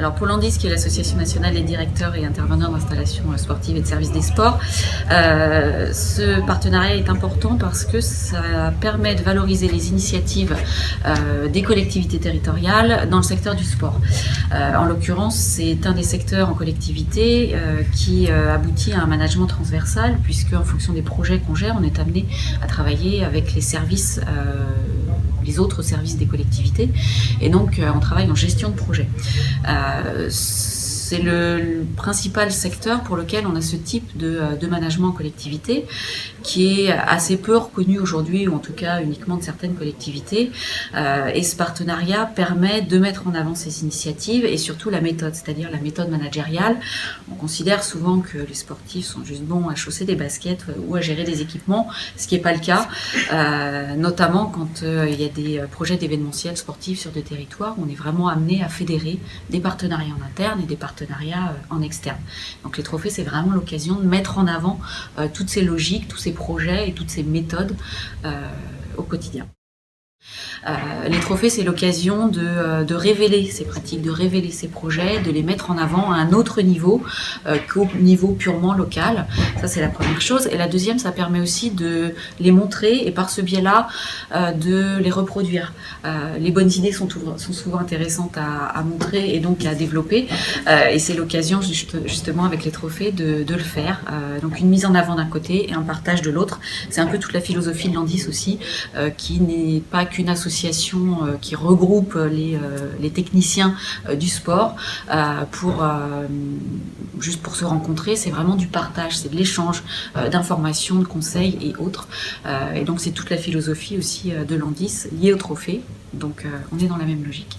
Alors pour l'Andis, qui est l'Association nationale des directeurs et intervenants d'installations sportives et de services des sports, ce partenariat est important parce que ça permet de valoriser les initiatives des collectivités territoriales dans le secteur du sport. En l'occurrence, c'est un des secteurs en collectivité qui aboutit à un management transversal, puisque en fonction des projets qu'on gère, on est amené à travailler avec les services, les autres services des collectivités, et donc on travaille en gestion de projet. C'est le principal secteur pour lequel on a ce type de management en collectivité, qui est assez peu reconnu aujourd'hui, ou en tout cas uniquement de certaines collectivités. Et ce partenariat permet de mettre en avant ces initiatives et surtout la méthode, c'est-à-dire la méthode managériale. On considère souvent que les sportifs sont juste bons à chausser des baskets ou à gérer des équipements, ce qui n'est pas le cas, notamment quand il y a des projets d'événementiel sportifs sur des territoires où on est vraiment amené à fédérer des partenariats en interne et des partenariats en externe. Donc les trophées, c'est vraiment l'occasion de mettre en avant toutes ces logiques, tous ces projets et toutes ces méthodes au quotidien. Les trophées, c'est l'occasion de révéler ces pratiques, de révéler ces projets, de les mettre en avant à un autre niveau qu'au niveau purement local. Ça, c'est la première chose. Et la deuxième, ça permet aussi de les montrer et par ce biais-là, de les reproduire. Les bonnes idées sont souvent intéressantes à montrer et donc à développer. Et c'est l'occasion, justement, avec les trophées, de le faire. Donc une mise en avant d'un côté et un partage de l'autre. C'est un peu toute la philosophie de l'Andis aussi, qui n'est pas qu'une association qui regroupe les techniciens du sport juste pour se rencontrer. C'est vraiment du partage, c'est de l'échange d'informations, de conseils et autres. Et donc c'est toute la philosophie aussi de l'Andis liée au trophée. Donc on est dans la même logique.